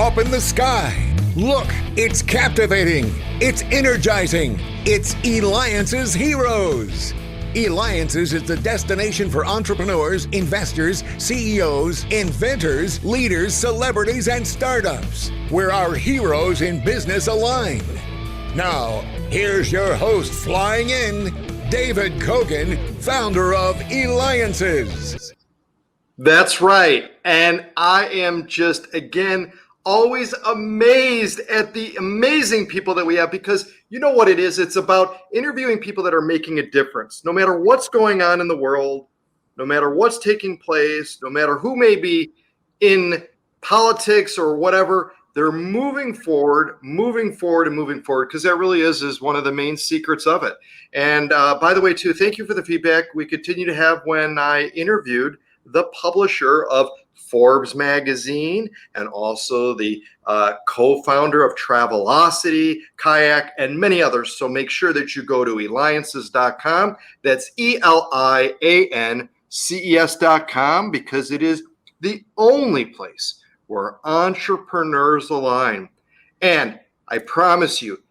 up in the sky. Look, it's captivating. It's energizing. It's Eliances Heroes. Eliances is the destination for entrepreneurs, investors, CEOs, inventors, leaders, celebrities, and startups, where our heroes in business align. Now, here's your host flying in, David Cogan, founder of Eliances. That's right. And I am just, again, always amazed at the amazing people that we have, because you know what it is? It's about interviewing people that are making a difference. No matter what's going on in the world, no matter what's taking place, no matter who may be in politics or whatever, they're moving forward, because that really is one of the main secrets of it. And by the way, too, thank you for the feedback we continue to have when I interviewed the publisher of Forbes magazine and also the co-founder of Travelocity, Kayak, and many others. So make sure that you go to Eliances.com. That's Eliances.com, because it is the only place where entrepreneurs align. And I promise you,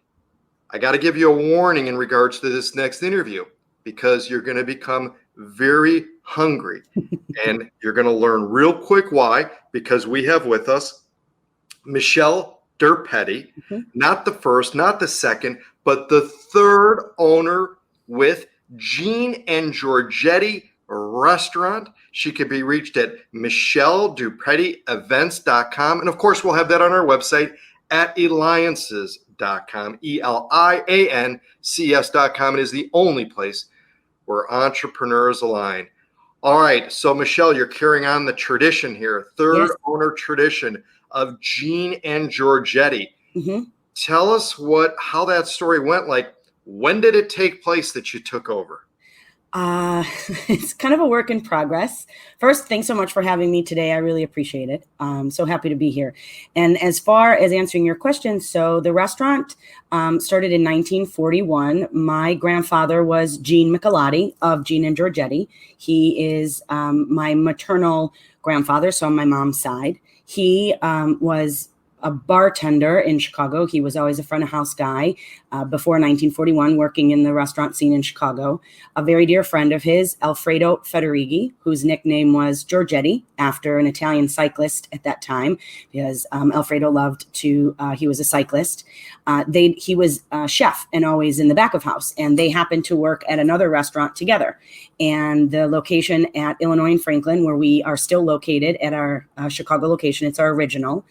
I got to give you a warning in regards to this next interview, because you're going to become very hungry and you're going to learn real quick why, because we have with us Michelle Durpetti, not the first, not the second, but the third owner with Gene and Georgetti Restaurant. She could be reached at Durpetti Events.com. And of course, we'll have that on our website at Eliances.com, Eliances.com. It is the only place where entrepreneurs align. All right, so Michelle, you're carrying on the tradition here, third owner tradition of Gene and Georgetti. Tell us how that story went. Like, when did it take place that you took over? It's kind of a work in progress. First, thanks so much for having me today. I really appreciate it. I'm so happy to be here. And as far as answering your question, so the restaurant started in 1941. My grandfather was Gene Michelotti of Gene and Georgetti. He is my maternal grandfather, so on my mom's side. He was a bartender in Chicago. He was always a front of house guy before 1941, working in the restaurant scene in Chicago. A very dear friend of his, Alfredo Federighi, whose nickname was Georgetti, after an Italian cyclist at that time, because Alfredo loved to, he was a cyclist. He was a chef and always in the back of house, and they happened to work at another restaurant together. And the location at Illinois and Franklin, where we are still located at our Chicago location, it's our original,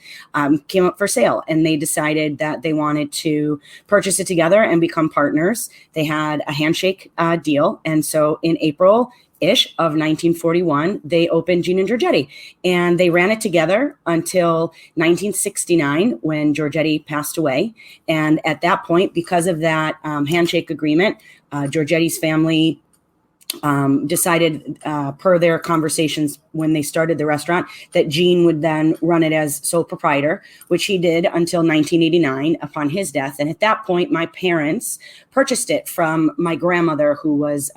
came up for sale, and they decided that they wanted to purchase it together and become partners. They had a handshake deal. And so in April-ish of 1941, they opened Gene and Georgetti, and they ran it together until 1969 when Georgetti passed away. And at that point, because of that handshake agreement, Georgetti's family decided per their conversations when they started the restaurant that Gene would then run it as sole proprietor, which he did until 1989 upon his death. And at that point, my parents purchased it from my grandmother, who was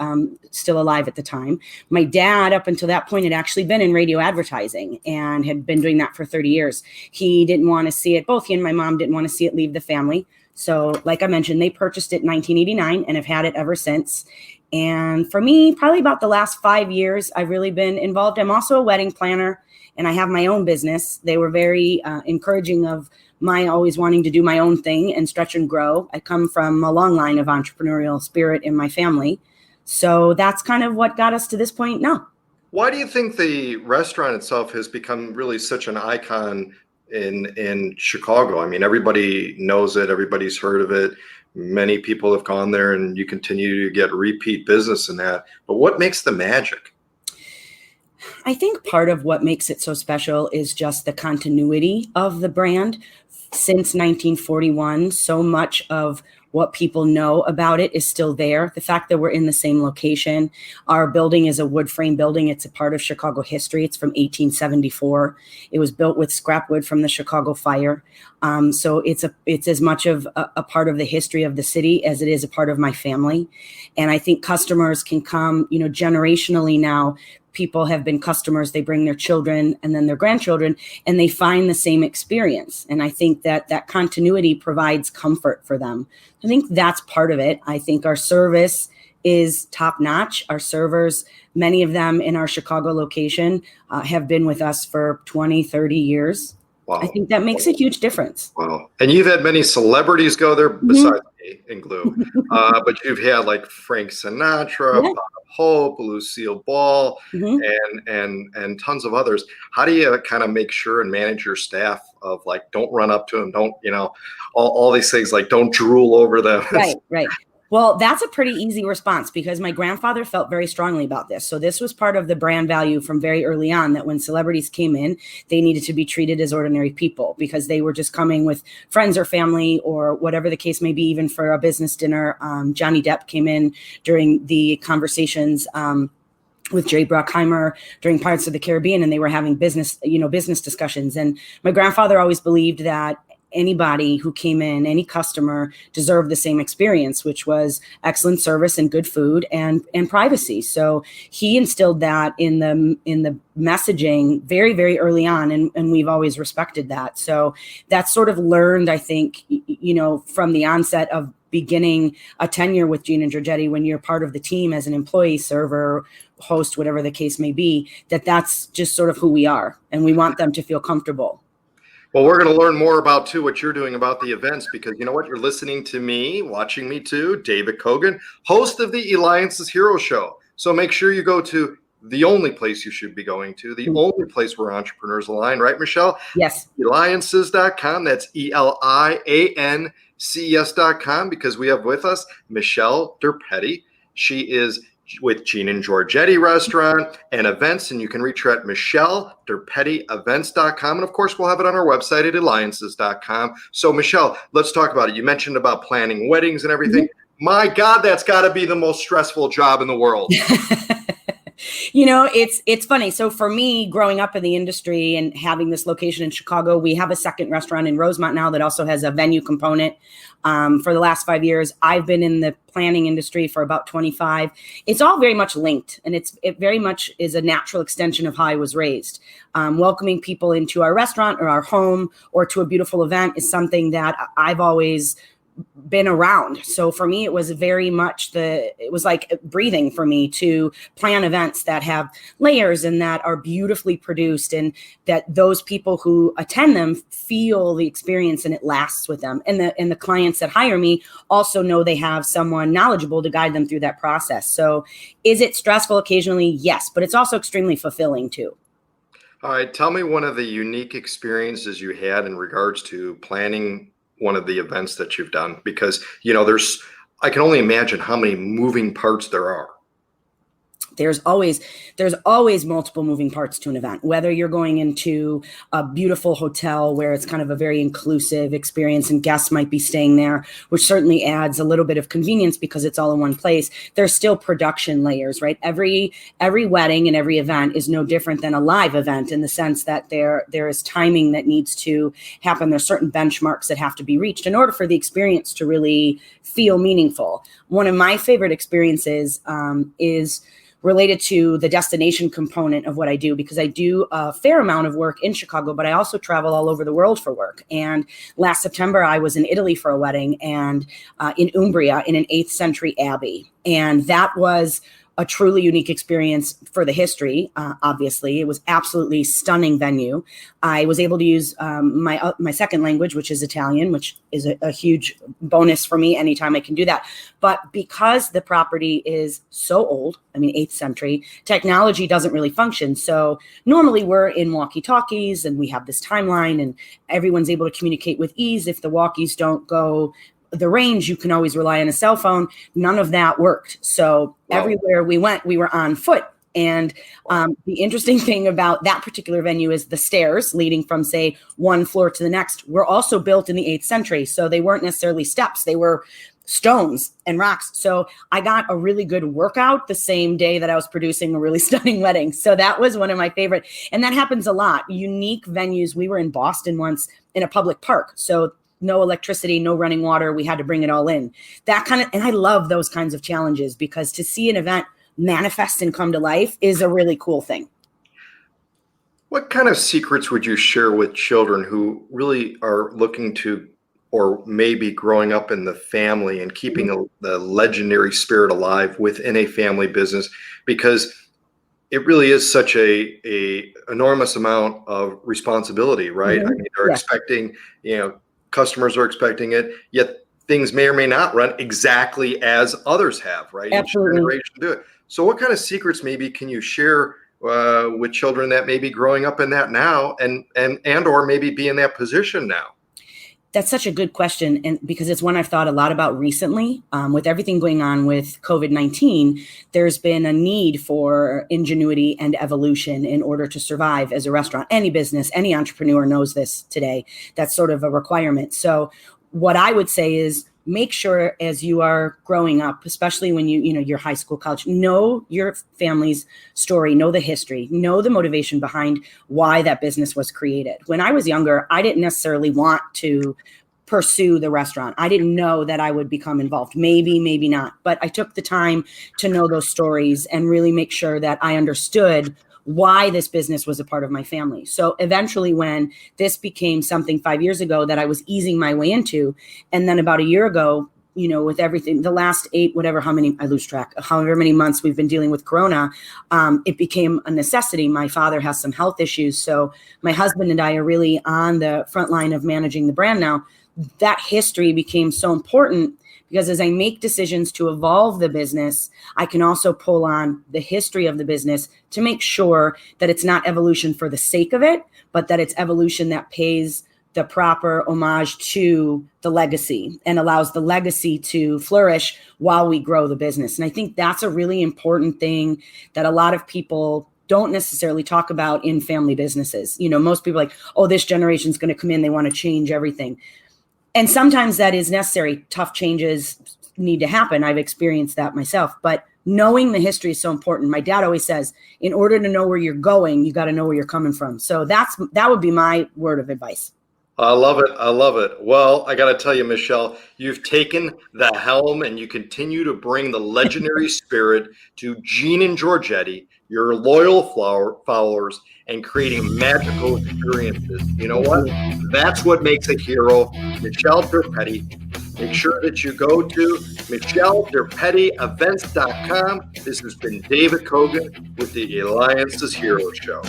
still alive at the time. My dad, up until that point, had actually been in radio advertising and had been doing that for 30 years. He didn't want to see it. Both he and my mom didn't want to see it leave the family. So like I mentioned, they purchased it in 1989 and have had it ever since. And for me, probably about the last 5 years, I've really been involved. I'm also a wedding planner, and I have my own business. They were very encouraging of my always wanting to do my own thing and stretch and grow. I come from a long line of entrepreneurial spirit in my family. So that's kind of what got us to this point now. Why do you think the restaurant itself has become really such an icon in Chicago? I mean, everybody knows it. Everybody's heard of it. Many people have gone there, and you continue to get repeat business in that. But what makes the magic? I think part of what makes it so special is just the continuity of the brand. Since 1941, so much of what people know about it is still there. The fact that we're in the same location, our building is a wood frame building. It's a part of Chicago history. It's from 1874. It was built with scrap wood from the Chicago fire. So it's as much of a part of the history of the city as it is a part of my family. And I think customers can come, generationally now. people have been customers, they bring their children and then their grandchildren, and they find the same experience. And I think that that continuity provides comfort for them. I think that's part of it. I think our service is top notch. Our servers, many of them in our Chicago location, have been with us for 20, 30 years. Wow. I think that makes a huge difference. Wow. And you've had many celebrities go there besides me and Glue. But you've had like Frank Sinatra, Bob Hope, Lucille Ball, and tons of others. How do you kind of make sure and manage your staff of like, don't run up to them, don't, all these things, like don't drool over them? Right. Well, that's a pretty easy response because my grandfather felt very strongly about this. So this was part of the brand value from very early on, that when celebrities came in, they needed to be treated as ordinary people because they were just coming with friends or family or whatever the case may be, even for a business dinner. Johnny Depp came in during the conversations with Jerry Bruckheimer during Pirates of the Caribbean, and they were having business discussions. And my grandfather always believed that anybody who came in, any customer, deserved the same experience, which was excellent service and good food and privacy. So he instilled that in the messaging very, very early on, and we've always respected that. So that's sort of learned, I think, from the onset of beginning a tenure with Gene and Georgetti, when you're part of the team as an employee, server, host, whatever the case may be, that's just sort of who we are, and we want them to feel comfortable. Well, we're going to learn more about, too, what you're doing about the events, because you know what? You're listening to me, watching me, too, David Cogan, host of the Eliances Heroes show. So make sure you go to the only place you should be going to, the only place where entrepreneurs align, right, Michelle? Yes. Eliances.com. That's ELIANCES.com, because we have with us Michelle Durpetti. She is with Gene and Georgetti Restaurant and Events, and you can reach her at Events.com. And of course, we'll have it on our website at Eliances.com. So Michelle, let's talk about it. You mentioned about planning weddings and everything. My God, that's got to be the most stressful job in the world. It's funny. So for me, growing up in the industry and having this location in Chicago, we have a second restaurant in Rosemont now that also has a venue component. For the last 5 years, I've been in the planning industry for about 25. It's all very much linked, and it very much is a natural extension of how I was raised. Welcoming people into our restaurant or our home or to a beautiful event is something that I've always been around. So for me, it was very much it was like breathing for me to plan events that have layers and that are beautifully produced, and that those people who attend them feel the experience and it lasts with them. And the clients that hire me also know they have someone knowledgeable to guide them through that process. So is it stressful occasionally? Yes, but it's also extremely fulfilling too. All right. Tell me one of the unique experiences you had in regards to planning one of the events that you've done, because I can only imagine how many moving parts there are. There's always multiple moving parts to an event, whether you're going into a beautiful hotel where it's kind of a very inclusive experience and guests might be staying there, which certainly adds a little bit of convenience because it's all in one place. There's still production layers, right? Every wedding and every event is no different than a live event in the sense that there is timing that needs to happen. There's certain benchmarks that have to be reached in order for the experience to really feel meaningful. One of my favorite experiences is related to the destination component of what I do, because I do a fair amount of work in Chicago, but I also travel all over the world for work. And last September, I was in Italy for a wedding, and in Umbria in an 8th century abbey. And that was a truly unique experience for the history. Obviously, it was absolutely stunning venue. I was able to use my second language, which is Italian, which is a huge bonus for me anytime I can do that. But because the property is so old, 8th century, technology doesn't really function. So normally we're in walkie-talkies and we have this timeline and everyone's able to communicate with ease. If the walkies don't go the range, you can always rely on a cell phone. None of that worked. So everywhere we went, we were on foot. And the interesting thing about that particular venue is the stairs leading from, say, one floor to the next were also built in the 8th century. So they weren't necessarily steps. They were stones and rocks. So I got a really good workout the same day that I was producing a really stunning wedding. So that was one of my favorite. And that happens a lot. Unique venues. We were in Boston once in a public park. So no electricity, no running water. We had to bring it all in. And I love those kinds of challenges, because to see an event manifest and come to life is a really cool thing. What kind of secrets would you share with children who really are looking to, or maybe growing up in the family and keeping the legendary spirit alive within a family business? Because it really is such a enormous amount of responsibility, right? I mean, they're expecting, customers are expecting it, yet things may or may not run exactly as others have, right? Absolutely. Each generation do it. So what kind of secrets maybe can you share with children that may be growing up in that now and or maybe be in that position now? That's such a good question. And because it's one I've thought a lot about recently, with everything going on with COVID-19, there's been a need for ingenuity and evolution in order to survive as a restaurant. Any business, any entrepreneur knows this today. That's sort of a requirement. So what I would say is make sure as you are growing up, especially when you're high school, college, know your family's story, know the history, know the motivation behind why that business was created. When I was younger, I didn't necessarily want to pursue the restaurant. I didn't know that I would become involved. Maybe not. But I took the time to know those stories and really make sure that I understood why this business was a part of my family. So eventually when this became something 5 years ago that I was easing my way into, and then about a year ago, with everything, the last 8, I lose track, however many months we've been dealing with Corona, it became a necessity. My father has some health issues. So my husband and I are really on the front line of managing the brand now. That history became so important because as I make decisions to evolve the business, I can also pull on the history of the business to make sure that it's not evolution for the sake of it, but that it's evolution that pays the proper homage to the legacy and allows the legacy to flourish while we grow the business. And I think that's a really important thing that a lot of people don't necessarily talk about in family businesses. Most people are like, oh, this generation's going to come in, they want to change everything. And sometimes that is necessary. Tough changes need to happen. I've experienced that myself. But knowing the history is so important. My dad always says, in order to know where you're going, you got to know where you're coming from. So that would be my word of advice. I love it. Well, I got to tell you, Michelle, you've taken the helm and you continue to bring the legendary spirit to Gene and Georgetti, your loyal followers, and creating magical experiences. You know what? That's what makes a hero. Michelle Durpetti. Make sure that you go to Durpetti Events.com. This has been David Cogan with the Eliances Heroes Show.